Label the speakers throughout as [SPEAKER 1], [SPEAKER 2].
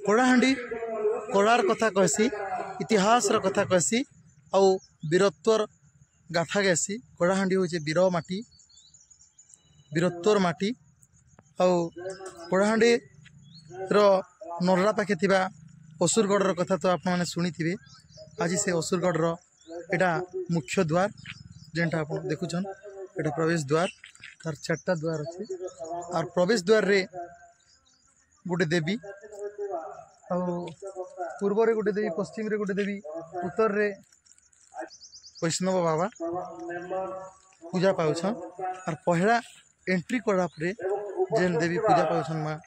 [SPEAKER 1] Kalahandi colour कथा कहसी इतिहास कथा कहसी आउ वीरत्वर गाथा गैसी। कलाहांडी हूँ वीर माटी वीरत्वर माटी आउ कलाहांडी नर्रा पाखे थिबा असुरगढ़ कथा तो आप शुणी थे। आज से असुरगढ़ एटा मुख्य द्वार जेनटा आप देखुछन एटा प्रवेश द्वार तार 4टा द्वार अच्छे और प्रवेश द्वार रे गोटे देवी पूर्व रे गोटे देवी पश्चिम रे गोटे देवी उत्तर रे वैष्णव बाबा पूजा पाउछन और पहला एंट्री करा परे जेन देवी पूजा पाउछन माँ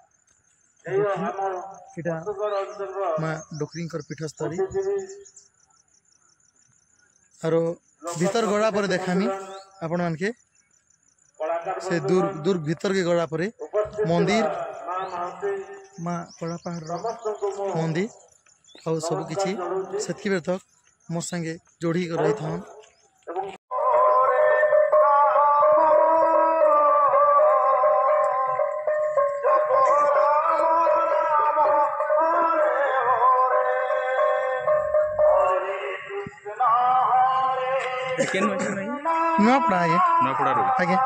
[SPEAKER 1] इटा माँ डोकरींकर पीठस्थली और भीतर गला पर देखामी आपण मान के से दूर भीतर के गला पर मंदिर माँ कला पहाड़ मंदिर और सब किछि सेतकी बेर तक मोर संगे जोड़ी कर रही था। नुआपड़ा आगे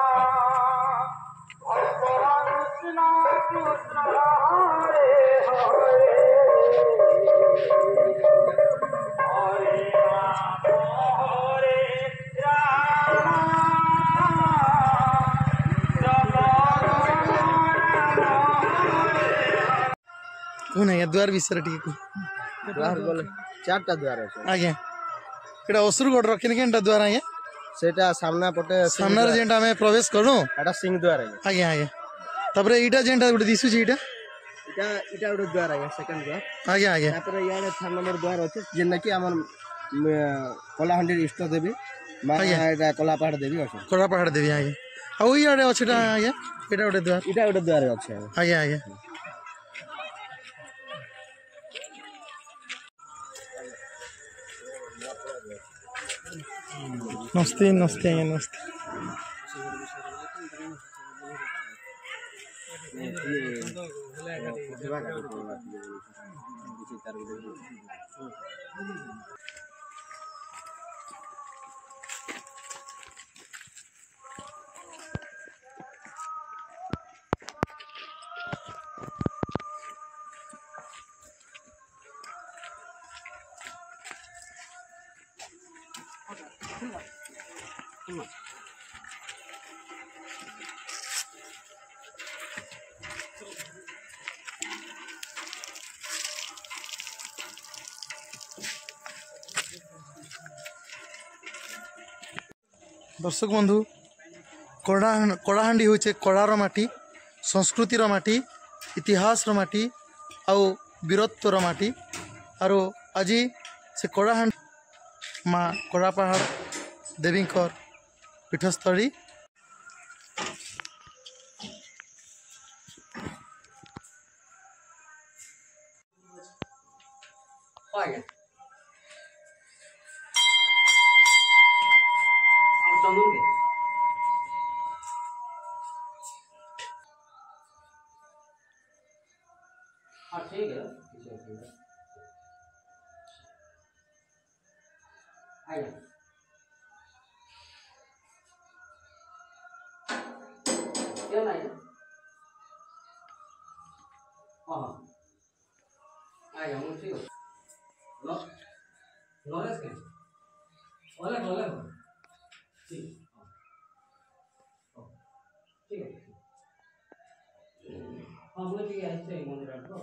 [SPEAKER 1] कौन है द्वार विषय
[SPEAKER 2] द्वार बोले 4टा द्वार अछि
[SPEAKER 1] आगे एटा असुरगढ़ रखिन केनटा द्वार आगे
[SPEAKER 2] सेटा सामना पटे
[SPEAKER 1] सामना रे जेंटा में प्रवेश करू
[SPEAKER 2] एटा सिंह द्वार
[SPEAKER 1] आगे आगे तबरे इटा जेंटा गुटे दिसु छी इटा
[SPEAKER 2] गुटे द्वार आगे सेकंड द्वार आगे
[SPEAKER 1] आगे
[SPEAKER 2] तापर याने 3 नंबर द्वार अछि जेना कि हमर कलाहांडी इष्ट देवी मां एटा कला पहाड़ देवी अछि
[SPEAKER 1] कला पहाड़ देवी आगे आ ओई आडे अछिटा आगे एटा गुटे द्वार
[SPEAKER 2] अछि
[SPEAKER 1] आगे आगे नमस्ते नमस्ते आगे नमस्ते दर्शक बंधु कलाहांडी हूँ कलार माटी संस्कृतिर माटी इतिहास माटी आउ वीरत्वर माटी और आज से कलाहांडी माँ कला पहाड़ देवींकर पीठस्थली
[SPEAKER 3] ठीक है आइए क्या नहीं हाँ आइए हम ठीक है नो नॉलेज के ओले ओले ठीक ठीक है हम लोग ये ऐसे मंदिर तो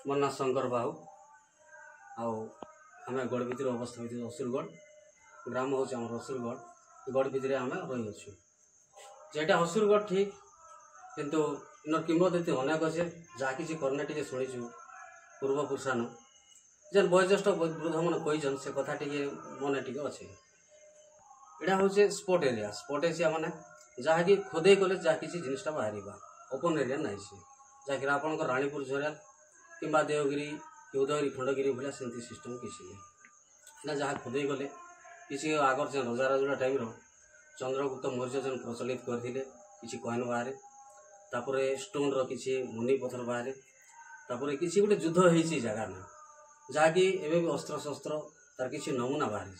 [SPEAKER 3] मोर ना शंकर बाबू आम गढ़ भितर अवस्थित असुरगढ़ ग्राम हूँ आम असुरगढ़ गढ़ भितर आम रही अच्छु जेटा असुरगढ़ ठीक किंतु इन किंवदंती अनेक अच्छे जहाँ कि करना टे शुणीचु पूर्वपुरुषान जेन वयोज्येष्ठ वृद्ध मैंने कहीचन से कथा टे मन टे अच्छे यहाँ हूँ स्पोर्ट एरिया माने जहाँ कि खोदे कले जहाँ किसी जिनटा बाहर ओपन एरिया ना सी जहाँकि आपंकर रानीपुर झरिया कि देवगिरी कि उदयगिरी खंडगिरी भाया सेमती सिस्टम किसी नहीं ना जहाँ खोदे गले किसी आगर जो रजा राजुड़ा टाइम चंद्रगुप्त मौर्य जो प्रचलित करते किसी कॉइन बाहर तापर स्टोन रि मुनि पथर बाहर तापर किसी गोटे युद्ध होती जगह ना जहाँकि एवं भी अस्त्र शस्त्र तार किसी नमूना बाहरी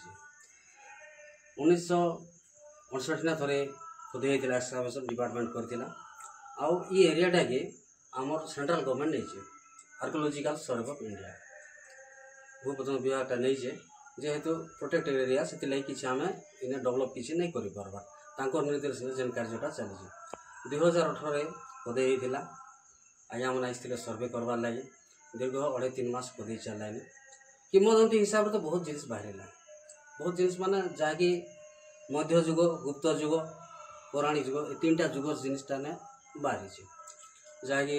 [SPEAKER 3] 1968 थे खोदे होता एक्सकावेशन डिपार्टमेंट करता आउ ये एरियाटा के आमर सेंट्रल गवर्नमेंट नहीं आर्कोलॉजिकल सर्वे ऑफ इंडिया भूप्रत्न विभागटा नहीं जेहेतु प्रोटेक्टेड एरिया से किसी आम इन्हें डेभलप किसी नहीं कर निर्देश जेन कार्यटा चली 2018 खोदे होता आज्ञा मैंने आसते सर्वे करवार लगे दीर्घ 2.5-3 मास खोदे चलानी किंवदंती हिसाब से तो बहुत जिनिस बाहर बहुत जिनिस माने जहाँकि मध्य जुग गुप्त जुग पौराणिक जुग 3टा जुग जिनिसटा ने बाहरी जहाँकि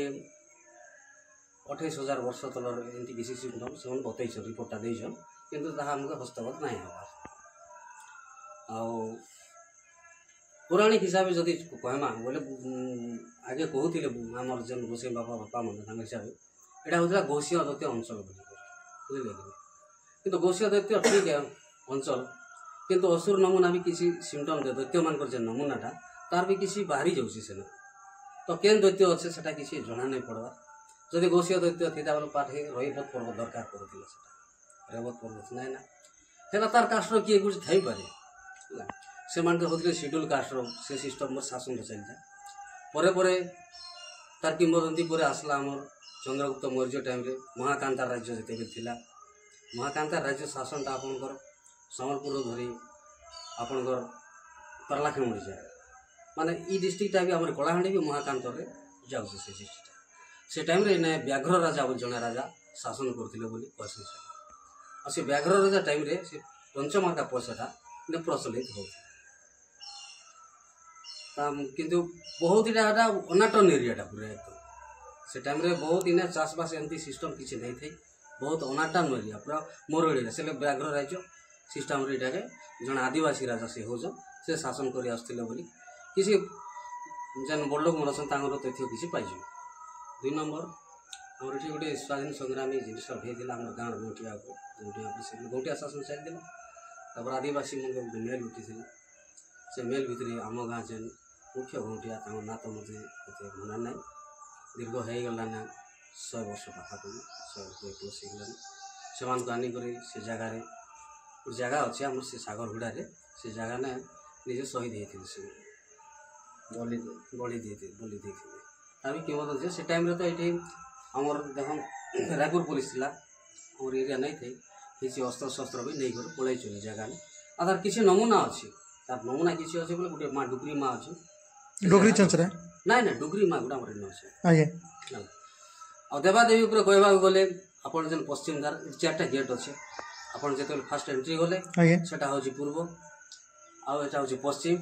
[SPEAKER 3] 28,000 वर्ष तलर एमती किसी सिम्टम से बतई रिपोर्टा देन किंतु ताहा हमको हस्तगत नहीं हबार पौराणिक हिसाब से जदि कहमा बोले आगे कहते आमर जेन गोसाई बापा बापा मन हिसाब यहाँ होता गौसीय दैत्य अंचल बुझे कि गौसीय दैत्य ठीक है अंचल किंतु असुर नमूना भी किसी सिम्टम दे दैत्य मान नमूनाटा तार भी किसी बाहरी जाऊँगी से तो केन दैत्य अच्छे से किसी जना नहीं पड़वा जदि गौसीय दैत्य थी बोले पाठे रईबत पर्वत दरकार करूला रेबत पर्वत नाई ना है तार कास्टर किए कुछ थी पारे से होते शेड्यूल कास्टर से सिस्टम शासन चलता परे परे तार किंवदंती पर आसला आमर चंद्रगुप्त मौर्य टाइम रे महाकांता राज्य जिते थिला महाकांता राज्य शासनटा आपणकर सम्बलपुर धरी आपणकर पारलाखेमुड़ी जाए माने ई डिस्ट्रिक्टा भी आमर कलाहांडी भी महाकांत रे जाऊँ से डिस्ट्रिक्टा से टाइम रे इन्हें व्याघ्र राजा जड़े राजा शासन करते कहसन और से व्याघ्र राजा टाइम रे से पंचमार्का पैसाटा इन्हें प्रचलित होता किंतु बहुत इटा अनाटन एरियाटा पूरा एकदम से टाइम रे बहुत इन्हें चाषबास एमती सिस्टम किसी नहीं थी बहुत अनाटन एरिया पूरा मोर एरिया से व्याघ्र राज्य सिस्टम रे जन आदिवासी राजा से हो से शासन कर आसते बोली किसी जेन बड़ लोक मन अच्छा तथ्य किसी पाइज 2 नंबर आम ये गोटे स्वाधीन संग्रामी जिन होता आम गाँव गौटिया गौटिया शासन चलता आदिवासी मन मेल उठी से मेल भितर आम गाँ जेन मुख्य गौटिया ना तो मत मना ना दीर्घ हो गलाना 100 वर्ष पाखापी 100 प्लस हो गलानी से आनिक से जगार जगह अच्छे आम से सागर हुड़े से जगह ने निजे शहीद होते से बलि देते तभी किंवदंती से टाइम तो ये आमर देख रायपुर पुलिस थी आम एरिया नहीं थे किसी अस्त्र शस्त्र भी नहीं कर पलैन जगह आधार किसी नमूना अच्छी तार नमूना किसी अच्छे बोले गोटे माँ डुगरी माँ अच्छे
[SPEAKER 1] डुगरी चंचरा
[SPEAKER 3] ना ना डुगरी माँ गोटा आम अच्छे और देवादेवी उपर कहवा गले आप पश्चिम द्वार 4टा गेट अच्छे आपड़ जो फास्ट एंट्री गले सेटा हूँ पूर्व आटा हूँ पश्चिम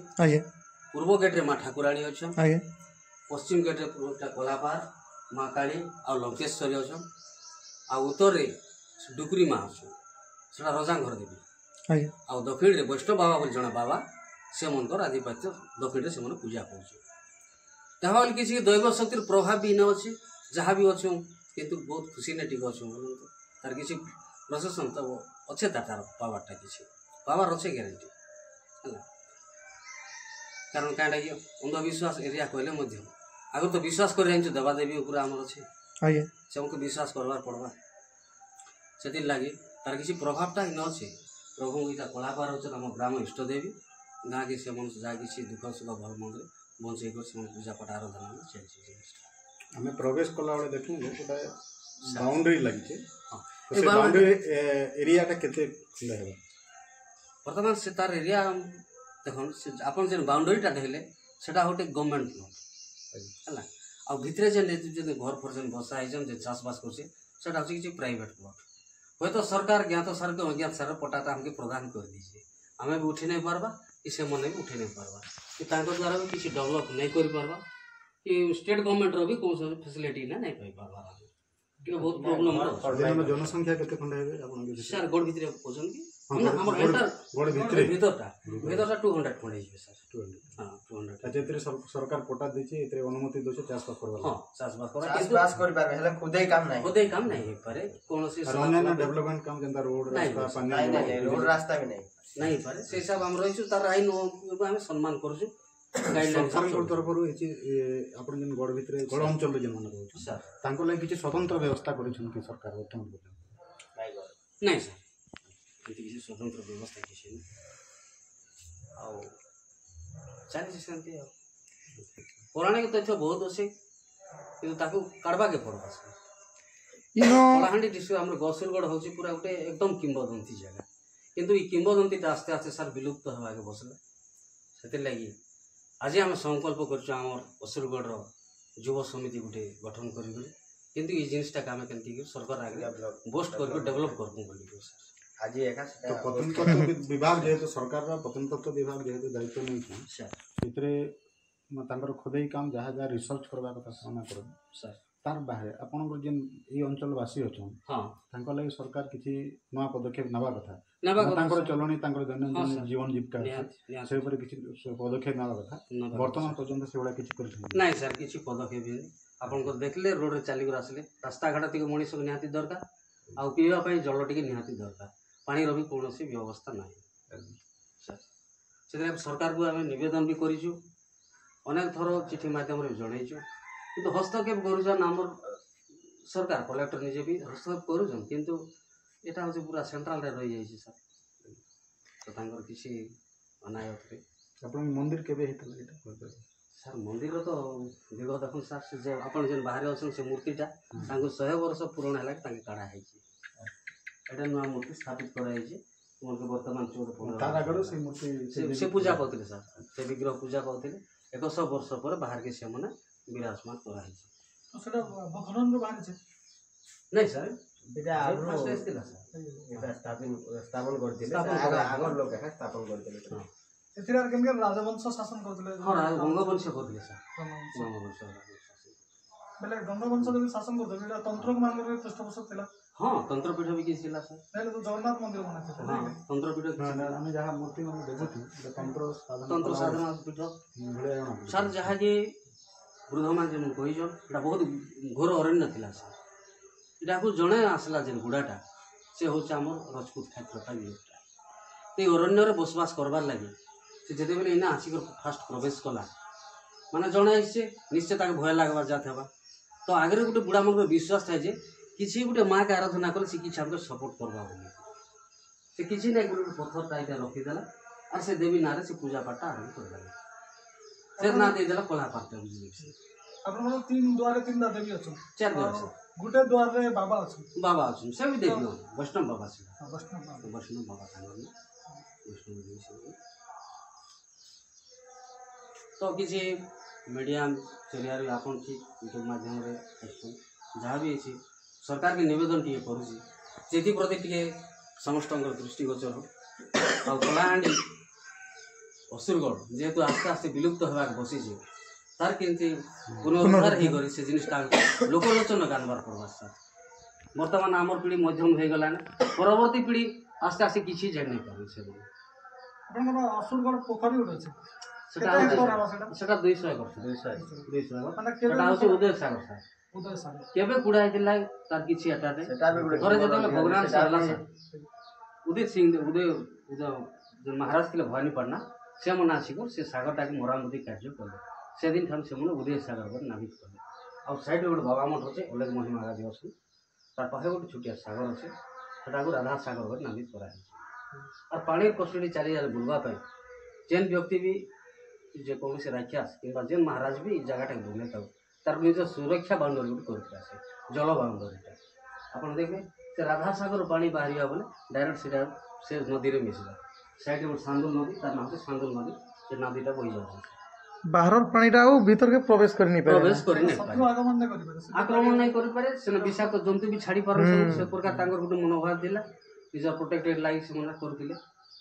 [SPEAKER 3] पूर्व गेट्रे माँ ठाकुराणी अच्छा पश्चिम गेट्रे कलापार माँ काली आ लंकेश्वरी अच्छा आ उत्तर डुगरी माँ अच्छा से रजा घर देवी आ दक्षिण रे वैष्णव बाबा बोली जड़े बाबा से मनकर आधिपत्य दक्षिण से पूजा कर किसी दैव शक्ति प्रभाव भी न अच्छे जहाँ भी अच्छे किंतु बहुत खुशी ने टिक अच्छे तार किसी प्रशासन तो अच्छे तार पावरटा किसी पावर अच्छे ग्यारंटी है कारण कहीं कि अंधविश्वास एरिया कहले आगे तो विश्वास कर देवादेवी पूरा आम अच्छे से हमको विश्वास करवार पड़वा से लगे तार किसी प्रभावटा ही न अच्छे प्रभु इटा कलाकार हो आम ग्राम इष्टदेवी गाँ के से जहाँ किसी दुख सुख भल मंद बंचे कर पूजा पाठ आराधना चलती
[SPEAKER 4] हमें प्रवेश कला बेले देखूँ गोटे बाउंड्री लगी बाउंड्री एरियाटा केते खुला है
[SPEAKER 3] बर्तमान से तार एरिया देखो आप बाउंड्रीटा देखले सेटा गोटे गवर्नमेंट प्लॉट है आ भितर जे घर फर जेन बसा है चाषबास कर किसी प्राइवेट प्लॉट हे तो सरकार ज्ञात सार के अज्ञात सार पट्टाटा हमके प्रदान कर दीजिए आम भी उठे नहीं पार्बा कि से मन भी उठे नहीं पार्बा कि द्वारा भी किसी डेवलप नहीं कर पार्बा कि स्टेट गवर्नमेंट रो भी कौन फैसिलिटी नहीं पाई पार्बा कि बहुत प्रॉब्लम
[SPEAKER 4] जनसंख्या केते खंड है आपन
[SPEAKER 3] सर गोड़ भितर कहउछन कि ଆମର ଏଣ୍ଟର
[SPEAKER 4] ଗଡ଼ ଭିତରେ
[SPEAKER 3] ଭିତରଟା 200 ଖଣ୍ଡେ ହେଇଯିବେ ସାର୍।
[SPEAKER 4] 200
[SPEAKER 3] ହଁ 200
[SPEAKER 4] ଯେଥିରେ ସରକାର ପଟା ଦେଇଛି ଏଥିରେ ଅନୁମତି ଦେଉଛି ଚାଷବାସ କରିବା
[SPEAKER 3] ହଁ ଚାଷବାସ କରା
[SPEAKER 2] ଚାଷ ବାସ କରିପାରିବେ ହେଲେ ଖୁଦେଇ କାମ ନାହିଁ।
[SPEAKER 3] ଖୋଦେଇ କାମ ନାଇଁ ହେଇପାରେ କୌଣସି
[SPEAKER 4] ଆଉ ଅନ୍ୟାନ୍ୟ ଡେଭଲପମେଣ୍ଟ କାମ ଯେନ୍ତା ରୋଡ
[SPEAKER 3] ନାଇଁ,
[SPEAKER 4] ରାସ୍ତା
[SPEAKER 2] ନାଇଁ
[SPEAKER 4] ପାନି
[SPEAKER 2] ନାଇଁ ରୋଡ ରାସ୍ତା ବି ନାହିଁ।
[SPEAKER 3] ନାଇଁ ହେଇପାରେ ସେ ହିସାବ ଆମେ ରହିଛୁ ତାର ଆଇନ ଆମେ ସମ୍ମାନ କରୁଛୁ ଗାଇଡଲାଇନ
[SPEAKER 4] ସରକାରଙ୍କ ତରଫରୁ ହେଇଛି ଆପଣ ଯେନ୍ ଗଡ଼ ଭିତରେ ଗଡ଼ ଅଞ୍ଚଳରେ ଯେନ୍ମାନେ ରହୁଛନ୍ତି
[SPEAKER 3] ସାର୍
[SPEAKER 4] ତାଙ୍କ ଲାଗି କିଛି ସ୍ୱତନ୍ତ୍ର ବ୍ୟବସ୍ଥା କରିଛନ୍ତି କି ସରକାର ବର୍ତ୍ତମାନ ପର୍ଯ୍ୟନ୍ତ?
[SPEAKER 2] ନାଇଁ ଘର।
[SPEAKER 3] ନାଇଁ ସାର୍ ଏମିତି କିଛି ସ୍ୱତନ୍ତ୍ର ବ୍ୟବସ୍ଥା କିଛି ନାହିଁ ଆଉ ଚାଲିଛି ସେମିତି ଆଉ ପୌରାଣିକ ତଥ୍ୟ ବହୁତ ଅଛି କିନ୍ତୁ ତାକୁ କାଢ଼ବାକେ ପଡ଼ବା ସାର୍।
[SPEAKER 1] ଇନ
[SPEAKER 3] କଳାହାଣ୍ଡି ଡିଷ୍ଟ୍ରିକ୍ଟ ଆମର ଗସୁରଗଡ଼ ହେଉଛି ପୁରା ଗୋଟେ ଏକଦମ କିମ୍ବଦନ୍ତୀ ଜାଗା କିନ୍ତୁ ଏଇ କିମ୍ବଦନ୍ତୀଟା ଆସ୍ତେ ଆସ୍ତେ ସାର୍ ବିଲୁପ୍ତ ହେବାକେ ବସିଲା ସେଥିର୍ଲାଗି ଆଜି ଆମେ ସଂକଳ୍ପ କରିଛୁ ଆମର ଅସୁରଗଡ଼ର ଯୁବ ସମିତି ଗୋଟେ ଗଠନ କରିକରି କିନ୍ତୁ ଏଇ ଜିନିଷଟାকে ଆମେ କେମିତି ସରକାର ଆଗରେ ବୋଷ୍ଟ କରିକି ଡେଭଲପ୍ କରବୁ ବୋଲିକି ସାର୍।
[SPEAKER 2] ଆଜି ଏକା
[SPEAKER 4] ତ
[SPEAKER 2] ସେଟା
[SPEAKER 4] ପ୍ରତ୍ନତତ୍ତ୍ୱ ବିଭାଗ ଯେହେତୁ ସରକାରର ପ୍ରତ୍ନତତ୍ତ୍ୱ ବିଭାଗ ଯେହେତୁ ଦାୟିତ୍ୱ ନେଇଛି
[SPEAKER 3] ସାର୍
[SPEAKER 4] ସେଥିରେ ତାଙ୍କର ଖୋଦେଇ କାମ ଯାହା ଯାହା ରିସର୍ଚ୍ଚ କରିବା କଥା ସେମାନେ କରନ୍ତି
[SPEAKER 3] ସାର୍
[SPEAKER 4] ତାର ବାହାରେ ଆପଣଙ୍କର ଯେନ୍ ଏଇ ଅଞ୍ଚଳବାସୀ ଅଛନ୍
[SPEAKER 3] ହଁ
[SPEAKER 4] ତାଙ୍କ ଲାଗି ସରକାର କିଛି ନୂଆ ପଦକ୍ଷେପ ନେବା କଥା
[SPEAKER 3] ନେବା
[SPEAKER 4] ମାନେ
[SPEAKER 3] କଥା
[SPEAKER 4] ତାଙ୍କର
[SPEAKER 3] ସାର୍।
[SPEAKER 4] ଚଳଣି ତାଙ୍କର
[SPEAKER 3] ହଁ
[SPEAKER 4] ଦୈନନ୍ଦିନ
[SPEAKER 3] ସାର୍।
[SPEAKER 4] ଜୀବନ ଜୀବିକା ଅଛି
[SPEAKER 3] ନିହାତି ନିହାତି
[SPEAKER 4] ସେ ଉପରେ କିଛି ପଦକ୍ଷେପ ନେବା କଥା
[SPEAKER 3] ନେବା
[SPEAKER 4] ବର୍ତ୍ତମାନ
[SPEAKER 3] କଥା।
[SPEAKER 4] ପର୍ଯ୍ୟନ୍ତ ସେଭଳିଆ କିଛି କରିଛନ୍ତି
[SPEAKER 3] ନାଇଁ ସାର୍ କିଛି ପଦକ୍ଷେପ ହେଇନି ଆପଣଙ୍କର ଦେଖିଲେ ରୋଡ଼ରେ ଚାଲିକରି ଆସିଲେ ରାସ୍ତାଘାଟ ଟିକେ ମଣିଷକୁ ନିହାତି ଦରକାର ଆଉ ପିଇବା ପାଇଁ ଜଳ ଟିକେ ନିହାତି ଦରକାର ପାଣିର ବି କୌଣସି ବ୍ୟବସ୍ଥା ନାହିଁ ସାର୍। ସେଥିପାଇଁ ସରକାରକୁ ଆମେ ନିବେଦନ ବି କରିଛୁ ଅନେକ ଥର ଚିଠି ମାଧ୍ୟମରେ ଜଣେଇଛୁ କିନ୍ତୁ ହସ୍ତକ୍ଷେପ କରୁଛନ୍ ଆମର ସରକାର କଲେକ୍ଟର ନିଜେ ବି ହସ୍ତକ୍ଷେପ କରୁଛନ୍ କିନ୍ତୁ ଏଇଟା ହେଉଛି ପୁରା ସେଣ୍ଟ୍ରାଲରେ ରହିଯାଇଛି ସାର୍ ତ ତାଙ୍କର କିଛି ଅନାୟତରେ
[SPEAKER 4] ଆପଣଙ୍କ ମନ୍ଦିର କେବେ ହେଇଥିଲା ଏଇଟା କହିପାରିବେ?
[SPEAKER 3] ସାର୍ ମନ୍ଦିର ତ ଦୀର୍ଘ ଦେଖୁନ୍ ସାର୍ ସେ ଯେ ଆପଣ ଯେନ୍ ବାହାରେ ଅଛନ୍ ସେ ମୂର୍ତ୍ତିଟା ତାଙ୍କୁ 100 ବର୍ଷ ପୂରଣ ହେଲା କି ତାଙ୍କେ କାଢ଼ା ହେଇଛି ଏଇଟା ନୂଆ ମୂର୍ତ୍ତି ସ୍ଥାପିତ କରାଯାଇଛି ତୁମକୁ ବର୍ତ୍ତମାନ 14-15
[SPEAKER 4] ତାର ଆଗରୁ ସେ ମୂର୍ତ୍ତି
[SPEAKER 3] ସେ ପୂଜା ପାଉଥିଲେ ସାର୍ ସେ ବିଗ୍ରହ ପୂଜା ପାଉଥିଲେ 100 ବର୍ଷ ପରେ ବାହାରକେ ସେମାନେ ବିରାଜମାନ କରାହେଇଛି
[SPEAKER 1] ସେଟା ଭଗବାନରୁ ବାହାରିছে
[SPEAKER 3] ନାଇଁ ସାର୍
[SPEAKER 2] ଏଇଟା ଆଗରୁ
[SPEAKER 3] ଫାଷ୍ଟ ଆସିଥିଲା ସାର୍
[SPEAKER 2] ଏଇଟା ସ୍ଥାପନ କରିଥିଲେ
[SPEAKER 3] ସ୍ଥାପନ
[SPEAKER 2] ଆଗ
[SPEAKER 3] କରାହେଇଥିଲା।
[SPEAKER 2] ଲୋକ ଏକା ସ୍ଥାପନ କରିଥିଲେ
[SPEAKER 3] ହଁ
[SPEAKER 1] ଏଥିରେ କେମିତି ରାଜବଂଶ ଶାସନ କରୁଥିଲେ
[SPEAKER 3] ହଁ ଗଙ୍ଗବଂଶ କରୁଥିଲେ ସାର୍ ଗଙ୍ଗବଂଶ
[SPEAKER 1] ବେଲେ ଗଙ୍ଗବଂଶ ଯଦି ଶାସନ କରୁଥିଲେ ଏଇଟା ତନ୍ତ୍ରକ ମାନଙ୍କର ବି ପୃଷ୍ଠପୋଷକ ଥିଲା
[SPEAKER 3] ହଁ ତନ୍ତ୍ରପୀଠ ବି କିଛି ଥିଲା ସାର୍
[SPEAKER 1] ହେଲେ ତ ଜଗନ୍ନାଥ ମନ୍ଦିର ବନାଇଥିଲେ
[SPEAKER 3] ହଁ ତନ୍ତ୍ରପୀଠ କିଛି ଥିଲା।
[SPEAKER 4] ଆମେ ଯାହା ମୂର୍ତ୍ତି ମାନେ ଦେଖୁଛୁ ଯେ ତନ୍ତ୍ର
[SPEAKER 3] ତନ୍ତ୍ର ସାଧନା ପୀଠ
[SPEAKER 4] ଭଳିଆ ଜଣା
[SPEAKER 3] ସାର୍ ଯାହାକି ବୃଦ୍ଧମାନେ ଯେନ୍ କହିଛନ୍ ଏଇଟା ବହୁତ ଘୋର ଅରଣ୍ୟ ଥିଲା ସାର୍ ଏଟାକୁ ଜଣେ ଆସିଲା ଯେନ୍ ଗୁଡ଼ାଟା ସେ ହେଉଛି ଆମର ରଜପୁତ କ୍ଷେତ୍ରଟା ବିଟା ଏଇ ଅରଣ୍ୟରେ ବସବାସ କରବାର୍ ଲାଗି ସେ ଯେତେବେଳେ ଇନା ଆସିକରି ଫାଷ୍ଟ ପ୍ରବେଶ କଲା ମାନେ ଜଣେ ଆସିছে ନିଶ୍ଚୟ ତାକୁ ଭୟ ଲାଗ୍ବା ଯାହା ହେବା ତ ଆଗରେ ଗୋଟେ ବୁଢ଼ାମାନଙ୍କର ବିଶ୍ୱାସ ଥାଏ ଯେ କିଛି ଗୋଟେ ମାଆକେ ଆରାଧନା କଲେ ସେ କିଛି ଆମକୁ ସପୋର୍ଟ କରବା ବୋଲି ସେ କିଛି ନାଇଁ ଗୋଟେ ପଥରଟା ଏଇଟା ରଖିଦେଲା আর সে দেবী নাঁরে সে পূজা পাঠটা আরম্ভ করে দেবে সে না দিয়ে দেলা কলা পাঠটা বুঝলি
[SPEAKER 1] ଆପଣଙ୍କର 3 ଦ୍ୱାରରେ 3ଟା ଦେବୀ ଅଛନ୍ତି
[SPEAKER 3] 4 দিন আছে
[SPEAKER 1] ଗୋଟେ ଦ୍ୱାରରେ ବାବା ଅଛନ୍ତି
[SPEAKER 3] বাবা আছেন সে বি দেবী বৈষ্ণব বাবা ছিল
[SPEAKER 1] ବୈଷ୍ଣବ ବାବା।
[SPEAKER 3] ବୈଷ୍ଣବ ବାବା ତାଙ୍କର ବୈଷ୍ଣବ ଦେବୀ ସେ ତ କିଛି ମିଡ଼ିଆ ଜରିଆରେ ଆପଣ ଠିକ୍ ୟୁଟ୍ୟୁବ୍ ମାଧ୍ୟମରେ ଆସୁଛନ୍ତି ଯାହା ବି ହେଇଛି ସରକାରକେ ନିବେଦନ ଟିକେ କରୁଛି ସେଥିପ୍ରତି ଟିକେ ସମସ୍ତଙ୍କର ଦୃଷ୍ଟିଗୋଚର ଆଉ କଳାହାଣ୍ଡି ଅସୁରଗଡ଼ ଯେହେତୁ ଆସ୍ତେ ଆସ୍ତେ ବିଲୁପ୍ତ ହେବାକୁ ବସିଛି ତାର କେମିତି ପୁନରୁଦ୍ଧାର ହେଇକରି ସେ ଜିନିଷଟା ଲୋକଲୋଚନକୁ ଆନବାର ପଡ଼ବା ସାର୍ ବର୍ତ୍ତମାନ ଆମର ପିଢ଼ି ମଧ୍ୟମ ହେଇଗଲାଣି ପରବର୍ତ୍ତୀ ପିଢ଼ି ଆସ୍ତେ ଆସ୍ତେ କିଛି ଜାଣି ନାଇଁ ପାରୁଛି ସେ
[SPEAKER 1] ଆପଣଙ୍କର ଅସୁରଗଡ଼ ପୋଖରୀ ଗୋଟେ ଅଛି
[SPEAKER 3] ସେଟା
[SPEAKER 1] କେତେ ଏକର ହବ ସେଟା
[SPEAKER 3] ସେଟା 200 ଏକର 200 ଏକର ସେଟା ହେଉଛି ଉଦୟ ସାଗର ସାର୍
[SPEAKER 1] ଉଦୟ ସାଗର
[SPEAKER 3] କେବେ କୁଡ଼ା ହେଇଥିଲା ତାର କିଛି ଏଟାରେ
[SPEAKER 2] ସେଟା ବି ଗୋଟେ
[SPEAKER 3] ଥରେ ଯେତେବେଳେ ପ୍ରୋଗ୍ରାମ
[SPEAKER 2] ସେଟା
[SPEAKER 3] ସରିଲା
[SPEAKER 2] ବି-
[SPEAKER 3] ସାର୍ ଉଦିତ ସିଂ ଉଦୟ ମହାରାଜ ଥିଲେ ଭବାନୀପାଟଣା ସେମାନେ ଆସିକରି ସେ ସାଗରଟାকে ମରାମତି କାର୍ଯ୍ୟ କଲେ ସେଦିନ ଠାରୁ ସେମାନେ ଉଦୟ ସାଗର କରି ନାମିତ କଲେ ଆଉ ସାଇଡ଼୍ରେ ଗୋଟେ ବାବା ମଠ ଅଛି ଅଲେଖ ମହିମା ଗାଦି ଅଛନ୍ତି ତାର ପାଖେ ଗୋଟେ ଛୋଟିଆ ସାଗର ଅଛି ସେଟାକୁ ରାଧା ସାଗର କରି ନାମିତ କରାହେଇଛି আর পানির কষ্টটি চালিয়ে বুলবা পাই যেন ব্যক্তি বি যেকୌଣସି ରାକ୍ଷାସ କିମ୍ବା ଯେନ୍ ମହାରାଜ ବି ଏଇ ଜାଗାଟାକୁ ବୁଲେଇ ଥାଉ ତାର ନିଜ ସୁରକ୍ଷା ବାଉଣ୍ଡରୀ ଗୋଟେ କରିକି ଆସେ ଜଳ ବାଉଣ୍ଡରୀଟା ଆପଣ ଦେଖିବେ ସେ ରାଧାସାଗର ପାଣି ବାହାରିବା ବୋଲେ ଡାଇରେକ୍ଟ ସେଟା ସେ ନଦୀରେ ମିଶିଲା ସାଇଡ଼୍ରେ ଗୋଟେ ସାନ୍ଦୁଲ ନଦୀ ତାର ନାଁ ହେଉଛି ସାନ୍ଦୁଲ ନଦୀ ସେ ନଦୀଟା ବହି ଯାଉଛି
[SPEAKER 1] ବାହାରର ପାଣିଟା ଆଉ ଭିତରକେ ପ୍ରବେଶ କରି ନି
[SPEAKER 3] ପ୍ରବେଶ କରି ନାଇଁ
[SPEAKER 1] ଶତ୍ରୁ
[SPEAKER 3] ପାରେ
[SPEAKER 1] ଆଗମନ ନାଇଁ କରିପାରେ
[SPEAKER 3] ଆକ୍ରମଣ ନାଇଁ କରିପାରେ ସେନ ବିଷାକ୍ତ ଜନ୍ତୁ ବି ଛାଡ଼ି ପାରନ୍ତି ସେ ପ୍ରକାର ତାଙ୍କର ଗୋଟେ ମନୋଭାବ ଥିଲା ନିଜର ପ୍ରୋଟେକ୍ଟେଡ୍ ଲାଗି ସେମାନେ କରୁଥିଲେ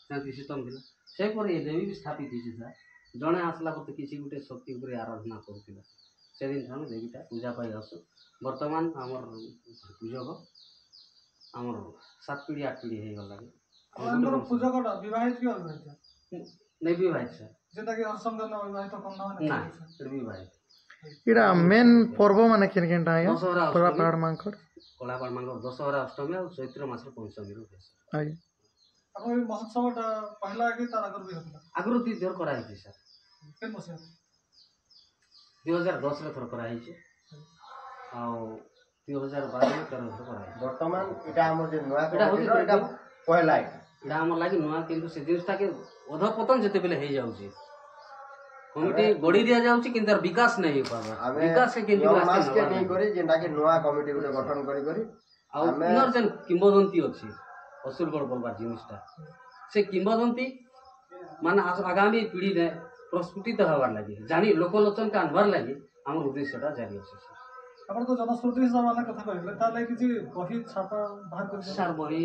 [SPEAKER 3] ସେମିତି ସିଷ୍ଟମ୍ ଥିଲା ସେହିପରି ଏ ଦେବୀ ବି ସ୍ଥାପିତ ହେଇଛି ସାର୍ ଜଣେ ଆସିଲା ପରେ କିଛି ଗୋଟେ ଶକ୍ତି ଉପରେ ଆରାଧନା କରୁଥିଲା ସେଦିନ ଠାରୁ ଦେବୀଟା ପୂଜା ପାଇ ଆସୁ ବର୍ତ୍ତମାନ ଆମର ପୂଜକ ଆମର 7 ପିଢ଼ି 8 ପିଢ଼ି ହେଇଗଲାଣି
[SPEAKER 5] ଆମର ପୂଜକଟା ବିବାହିତ କି ଅବିବାହିତ
[SPEAKER 3] नहीं विवाहित सर
[SPEAKER 5] যেটা কি হরসঙ্গন অবিবাহিত কন্যা মানে
[SPEAKER 3] ना এটা विवाहित
[SPEAKER 1] ଏଇଟା ମେନ୍ ପର୍ବ ମାନେ କେନ୍ କେନ୍ଟା ଆଜ୍ଞା
[SPEAKER 3] ଦଶହରା
[SPEAKER 1] କଳା
[SPEAKER 3] ଅଷ୍ଟମୀ।
[SPEAKER 1] ପାହାଡ଼ ମାଙ୍କର
[SPEAKER 3] କଳାପାଳ ମାନଙ୍କର ଦଶହରା ଅଷ୍ଟମୀ ଆଉ ଚୈତ୍ର ମାସର ପଞ୍ଚମୀରୁ ହୁଏ sir।
[SPEAKER 1] ଆଜ୍ଞା
[SPEAKER 5] ଆପଣ এই ମହୋତ୍ସବଟା ପହିଲା କି ତାର ଆଗରୁ ବି ହଉଥିଲା
[SPEAKER 3] ଆଗରୁ 2 ଥର କରାହେଇଛି ସାର୍
[SPEAKER 5] କେନ୍ ମସିହା
[SPEAKER 3] 2010 ରେ ଥର କରାହେଇଛି ଆଉ 2012 ରେ 13 ଥର କରାହେଇଛି
[SPEAKER 2] ବର୍ତ୍ତମାନ ଏଇଟା ଆମର ଯେ ନୂଆ
[SPEAKER 3] ଏଇଟା ହଉଛି
[SPEAKER 2] ଏଇଟା ପହିଲା ଏଇଟା
[SPEAKER 3] ଏଇଟା ଆମର ଲାଗି ନୂଆ କିନ୍ତୁ ସେ ଜିନିଷଟାକେ ଅଧପତନ ଯେତେବେଳେ ହେଇଯାଉଛି କମିଟି ଗଢ଼ି ଦିଆଯାଉଛି କିନ୍ତୁ ତାର ବିକାଶ ନାହିଁ ହେଇପାରବା
[SPEAKER 2] ଆମେ
[SPEAKER 3] ବିକାଶ କେମିତି
[SPEAKER 2] ମାସକେ ନେଇ କରି ଯେନ୍ଟା କି ନୂଆ କମିଟି ଗୋଟେ ଗଠନ କରି କରି
[SPEAKER 3] ଆଉ ଇନର ଯେନ୍ କିମ୍ବଦନ୍ତୀ ଅଛି ଅସୁରଗଡ଼ ବୋଲବାର ଜିନିଷଟା ସେ କିମ୍ବଦନ୍ତୀ ମାନେ ଆଗାମୀ ପିଢ଼ିରେ ପ୍ରସ୍ଫୁଟିତ ହେବାର ଲାଗି ଜାଣି ଲୋକଲୋଚନକେ ଆନବାର ଲାଗି ଆମର ଉଦ୍ଦେଶ୍ୟଟା ଜାରି ଅଛି
[SPEAKER 5] ଆପଣ ତ ଜନଶ୍ରୁତି ହିସାବରେ କଥା କହିଲେ ତାହେଲେ କିଛି ବହି ଛାପା ବାହାର କରି
[SPEAKER 3] ସାର୍ ବହି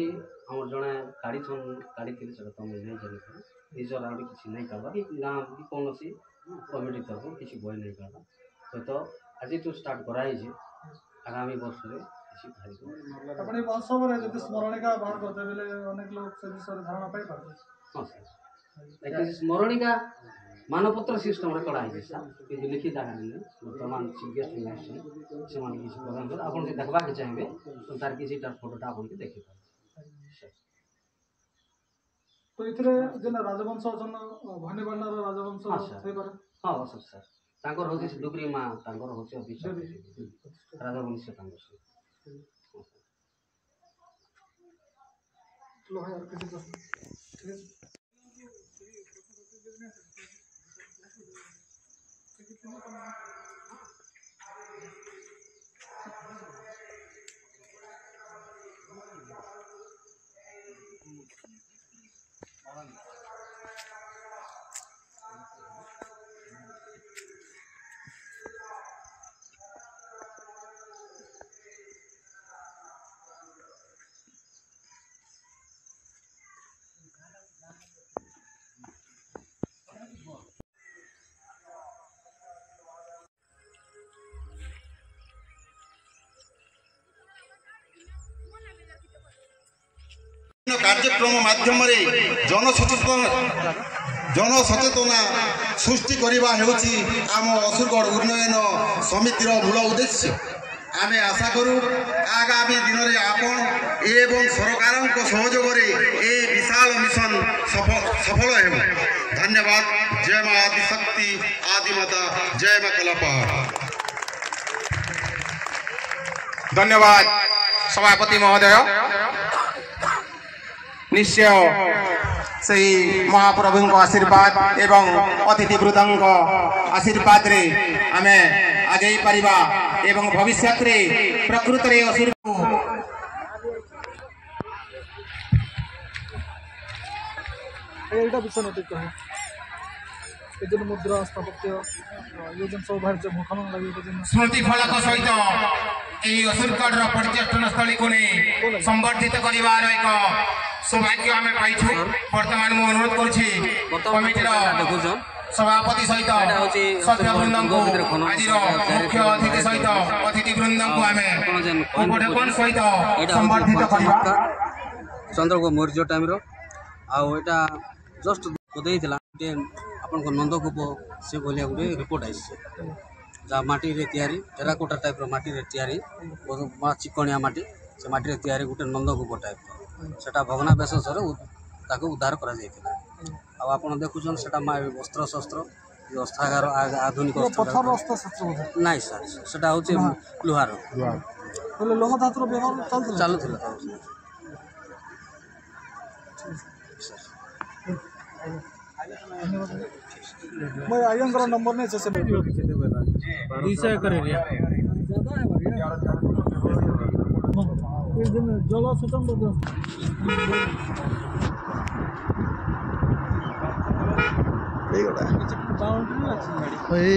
[SPEAKER 3] ଆମର ଜଣେ କାଢ଼ିଥିଲି ସେଟା ତ ମୁଇଁ ନାଇଁ ଜାଣିଥିଲି ନିଜର ଆହୁରି କିଛି ନାଇଁ କାଢ଼ବା କି ଗାଁ କି କୌଣସି କମିଟି ତରଫରୁ କିଛି ବହି ନାଇଁ କାଢ଼ବା ହୁଏତ ଆଜିଠୁ ଷ୍ଟାର୍ଟ କରାହେଇଛି ଆଗାମୀ ବର୍ଷରେ କିଛି ବାହାରିବ
[SPEAKER 5] ଆପଣ এই মহোৎসବରେ যদি স্মরণিকা বাହାର করতে বেলে অনেক লোক সে বিষয়ে ধারণা পাই পারবে
[SPEAKER 3] ହଁ ସାର୍ actually ସ୍ମରଣିକା ମାନପତ୍ର ସିଷ୍ଟମରେ କରାହେଇଛି ସାର୍ କିନ୍ତୁ ଲିଖିତ ଆକାରରେ ନାହିଁ ବର୍ତ୍ତମାନ ଚିଫ୍ ଗେଷ୍ଟ ଆସିଛନ୍ତି ସେମାନେ କିଛି ପ୍ରଦାନ କରେ ଆପଣ ଯଦି ଦେଖିବାକୁ ଚାହିଁବେ ତ ତାର କିଛିଟା ଫଟୋଟା ଆପଣଙ୍କୁ ଦେଖିପାରିବେ
[SPEAKER 5] তো এଥିରେ ଯେନ୍ ରାଜବଂଶ ଅଛନ୍ ଭବାନୀପାଟଣାର ରାଜବଂଶ
[SPEAKER 3] ହଁ ସାର୍
[SPEAKER 5] ହେଇପାରେ
[SPEAKER 3] ହଁ ଅଶୋକ ସାର୍ ତାଙ୍କର ହେଉଛି ଡୁଗରି ମା ତାଙ୍କର ହେଉଛି ଅଭିଷେକ ରାଜବଂଶ ତାଙ୍କର ସେ
[SPEAKER 5] चलो भाई और किसी प्रश्न ठीक है
[SPEAKER 6] କାର୍ଯ୍ୟକ୍ରମ ମାଧ୍ୟମରେ ଜନସଚେତନା ସୃଷ୍ଟି କରିବା ହେଉଛି ଆମ ଅସୁରଗଡ଼ ଉନ୍ନୟନ ସମିତିର ମୂଳ ଉଦ୍ଦେଶ୍ୟ ଆମେ ଆଶା କରୁ ଆଗାମୀ ଦିନରେ ଆପଣ ଏବଂ ସରକାରଙ୍କ ସହଯୋଗରେ ଏ ବିଶାଳ ମିଶନ ସଫଳ ହେବ ଧନ୍ୟବାଦ ଜୟ ମା ଆଦିଶକ୍ତି ଆଦିମାତା ଜୟ ମା କଳାପାହାଡ଼
[SPEAKER 7] धन्यवाद सभापति महोदय निश्चय से महाप्रभु आशीर्वाद एवं अतिथिवृंद आशीर्वाद रे आमे आगे पारिबा एवं भविष्य रे प्रकृत रे असुर
[SPEAKER 5] এইটা বিষয় নৈতিক কহে এই জন্য মুদ্রা স্থাপত্য এই জন্য সৌভাগ্য মুখমন লাগি এই জন্য
[SPEAKER 7] स्मृति फलक सहित এই असुरगढ़ पर्यटन स्थली को संवर्धित करिवार एक सौभाग्य आमे पाइछु वर्तमान मु अनुरोध करछि कमिटीर सभापति सहित सभ्यवृंद को आज मुख्य अतिथि सहित अतिथिवृंद को आमे उपढेकन सहित संवर्धित करिवा
[SPEAKER 3] चंद्रको मौर्य टाइम रो आ एटा जस्ट बदैथिला आपन को नंदकूप से बोलिया गुटे रिपोर्ट आइছে जा माटी रे तयारी टेराकोटा टाइप रो माटी रे तयारी बहुत चिकनिया माटी से माटी रे तयारी गुटे नंदकूप टाइप सेटा भगना बेस सरे ताको उद्धार करा जायतिला आ आपन देखुछन सेटा वस्त्र शस्त्र अस्थागार आधुनिक
[SPEAKER 5] पत्थर रास्ता शस्त्र
[SPEAKER 3] नाइ सर सेटा होचे लोहार
[SPEAKER 5] बोले लोह धातुर व्यवहार
[SPEAKER 3] चालुथिला
[SPEAKER 5] मैं आयंकर नंबर नहीं से
[SPEAKER 1] 200 करे
[SPEAKER 5] जल स्वतंत्र
[SPEAKER 1] ओए